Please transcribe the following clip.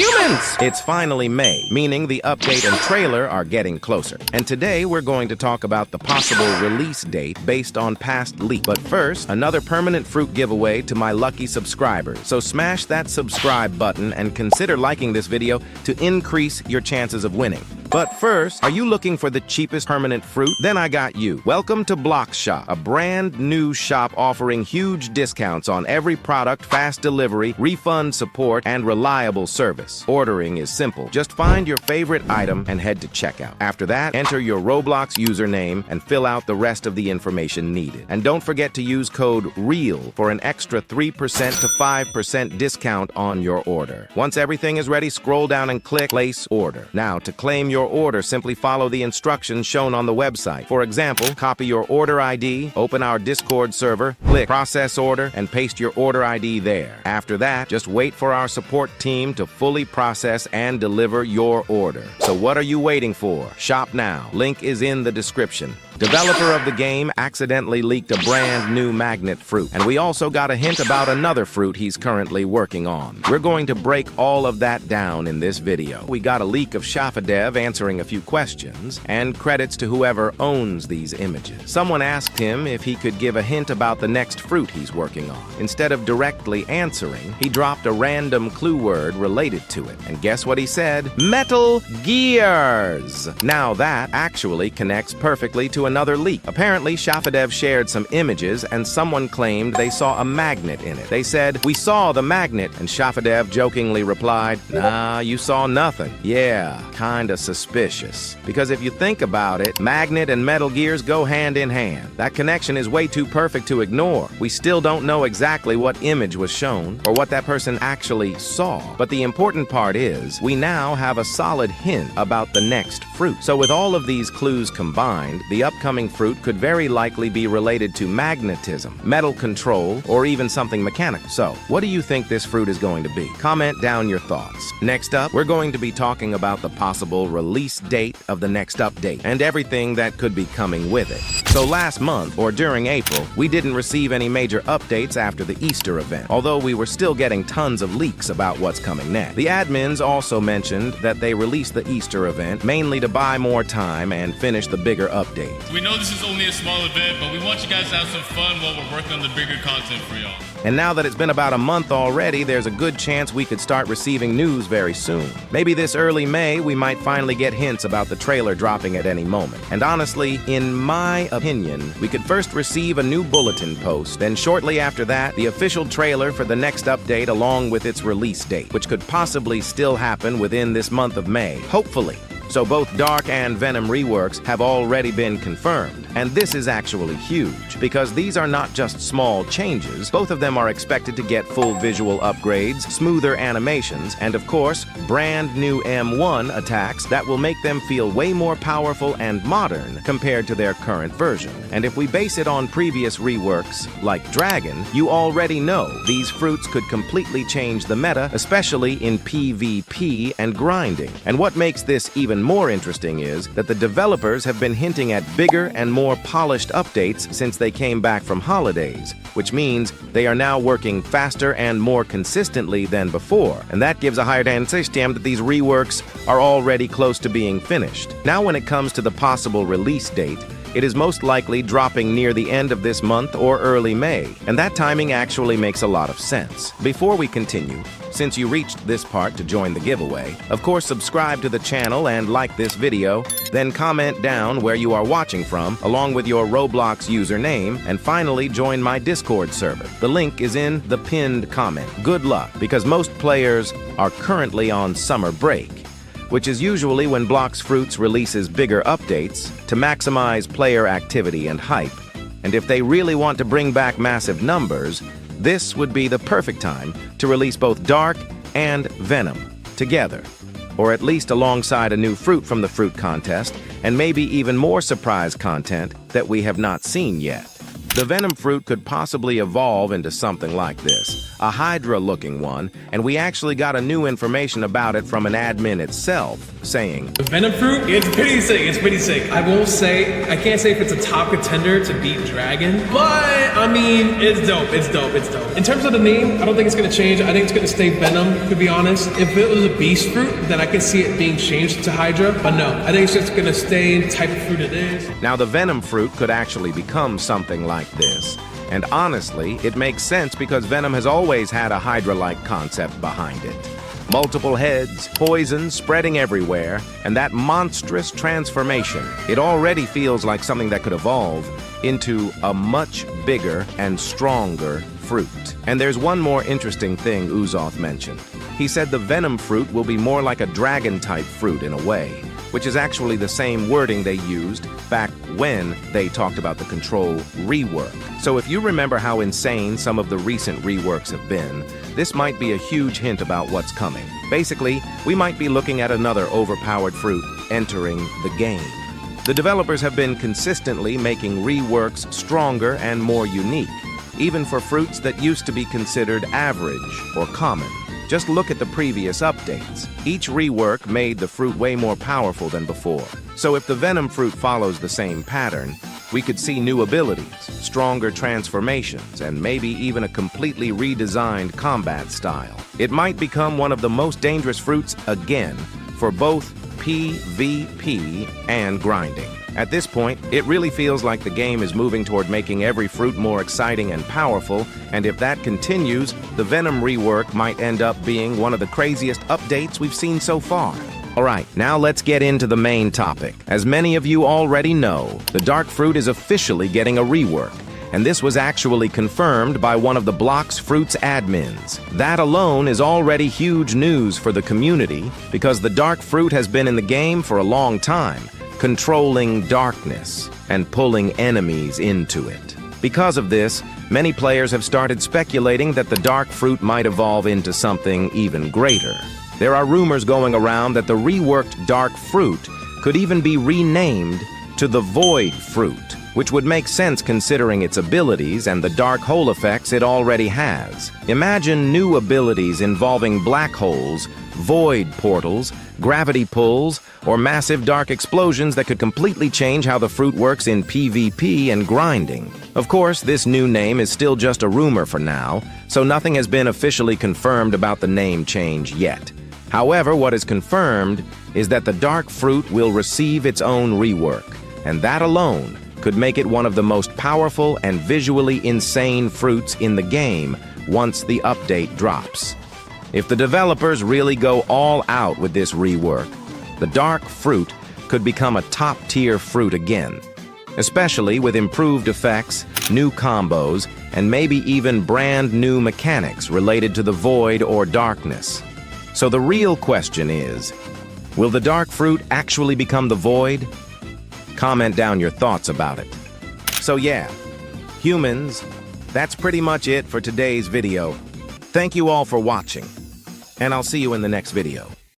humans! It's finally May, meaning the update and trailer are getting closer. And today we're going to talk about the possible release date based on past leaks. But first, another permanent fruit giveaway to my lucky subscribers. So smash that subscribe button and consider liking this video to increase your chances of winning. But first, are you looking for the cheapest permanent fruit? Then I got you. Welcome to Blox Shop, a brand new shop offering huge discounts on every product, fast delivery, refund support, and reliable service. Ordering is simple. Just find your favorite item and head to checkout. After that, enter your Roblox username and fill out the rest of the information needed. And don't forget to use code REAL for an extra 3% to 5% discount on your order. Once everything is ready, scroll down and click Place Order. Now, to claim your order, simply follow the instructions shown on the website. For example, copy your order ID, open our Discord server, click Process Order, and paste your order ID there. After that, just wait for our support team to fully process and deliver your order. So what are you waiting for? Shop now. Link is in the description. Developer of the game accidentally leaked a brand new magnet fruit, and we also got a hint about another fruit he's currently working on. We're going to break all of that down in this video. We got a leak of Shafadev answering a few questions, and credits to whoever owns these images. Someone asked him if he could give a hint about the next fruit he's working on. Instead of directly answering, he dropped a random clue word related to it. And guess what he said? Metal Gears! Now that actually connects perfectly to another leak. Apparently, Shafadev shared some images and someone claimed they saw a magnet in it. They said, "We saw the magnet," and Shafadev jokingly replied, "Nah, you saw nothing." Yeah, kinda suspicious. Because if you think about it, magnet and Metal Gears go hand in hand. That connection is way too perfect to ignore. We still don't know exactly what image was shown or what that person actually saw. But the important part is, we now have a solid hint about the next fruit. So with all of these clues combined, the upcoming fruit could very likely be related to magnetism, metal control, or even something mechanical. So, what do you think this fruit is going to be? Comment down your thoughts. Next up, we're going to be talking about the possible release date of the next update and everything that could be coming with it. So last month, or during April, we didn't receive any major updates after the Easter event, although we were still getting tons of leaks about what's coming next. The admins also mentioned that they released the Easter event mainly to buy more time and finish the bigger update. We know this is only a small event, but we want you guys to have some fun while we're working on the bigger content for y'all. And now that it's been about a month already, there's a good chance we could start receiving news very soon. Maybe this early May, we might finally get hints about the trailer dropping at any moment. And honestly, in my opinion, we could first receive a new bulletin post, then shortly after that, the official trailer for the next update along with its release date, which could possibly still happen within this month of May, hopefully. So both Dark and Venom reworks have already been confirmed. And this is actually huge, because these are not just small changes. Both of them are expected to get full visual upgrades, smoother animations, and of course, brand new M1 attacks that will make them feel way more powerful and modern compared to their current version. And if we base it on previous reworks, like Dragon, you already know these fruits could completely change the meta, especially in PvP and grinding. And what makes this even more interesting is that the developers have been hinting at bigger and more polished updates since they came back from holidays, which means they are now working faster and more consistently than before, and that gives a higher chance that these reworks are already close to being finished. Now when it comes to the possible release date, it is most likely dropping near the end of this month or early May, and that timing actually makes a lot of sense. Before we continue, since you reached this part to join the giveaway, of course subscribe to the channel and like this video, then comment down where you are watching from, along with your Roblox username, and finally join my Discord server. The link is in the pinned comment. Good luck, because most players are currently on summer break, which is usually when Blox Fruits releases bigger updates to maximize player activity and hype. And if they really want to bring back massive numbers, this would be the perfect time to release both Dark and Venom together, or at least alongside a new fruit from the fruit contest, and maybe even more surprise content that we have not seen yet. The Venom fruit could possibly evolve into something like this: a Hydra-looking one, and we actually got a new information about it from an admin itself, saying, The Venom fruit, it's pretty sick, I won't say, I can't say if it's a top contender to beat Dragon, but, I mean, it's dope. In terms of the name, I don't think it's gonna change. I think it's gonna stay Venom, to be honest. If it was a beast fruit, then I can see it being changed to Hydra, but no, I think it's just gonna stay the type of fruit it is. Now the Venom fruit could actually become something like this. And honestly, it makes sense because Venom has always had a Hydra-like concept behind it. Multiple heads, poison spreading everywhere, and that monstrous transformation. It already feels like something that could evolve into a much bigger and stronger fruit. And there's one more interesting thing Uzoth mentioned. He said the Venom fruit will be more like a dragon-type fruit in a way, which is actually the same wording they used back when they talked about the Control rework. So if you remember how insane some of the recent reworks have been, this might be a huge hint about what's coming. Basically, we might be looking at another overpowered fruit entering the game. The developers have been consistently making reworks stronger and more unique, even for fruits that used to be considered average or common. Just look at the previous updates. Each rework made the fruit way more powerful than before. So if the Venom fruit follows the same pattern, we could see new abilities, stronger transformations, and maybe even a completely redesigned combat style. It might become one of the most dangerous fruits again for both PvP and grinding. At this point, it really feels like the game is moving toward making every fruit more exciting and powerful, and if that continues, the Venom rework might end up being one of the craziest updates we've seen so far. Alright, now let's get into the main topic. As many of you already know, the Dark Fruit is officially getting a rework, and this was actually confirmed by one of the Blox Fruit's admins. That alone is already huge news for the community, because the Dark Fruit has been in the game for a long time, controlling darkness and pulling enemies into it. Because of this, many players have started speculating that the Dark Fruit might evolve into something even greater. There are rumors going around that the reworked Dark Fruit could even be renamed to the Void Fruit, which would make sense considering its abilities and the dark hole effects it already has. Imagine new abilities involving black holes, void portals, gravity pulls, or massive dark explosions that could completely change how the fruit works in PvP and grinding. Of course, this new name is still just a rumor for now, so nothing has been officially confirmed about the name change yet. However, what is confirmed is that the Dark Fruit will receive its own rework, and that alone could make it one of the most powerful and visually insane fruits in the game once the update drops. If the developers really go all out with this rework, the Dark Fruit could become a top-tier fruit again, especially with improved effects, new combos, and maybe even brand new mechanics related to the void or darkness. So the real question is, will the Dark Fruit actually become the void? Comment down your thoughts about it. So yeah, humans, that's pretty much it for today's video. Thank you all for watching, and I'll see you in the next video.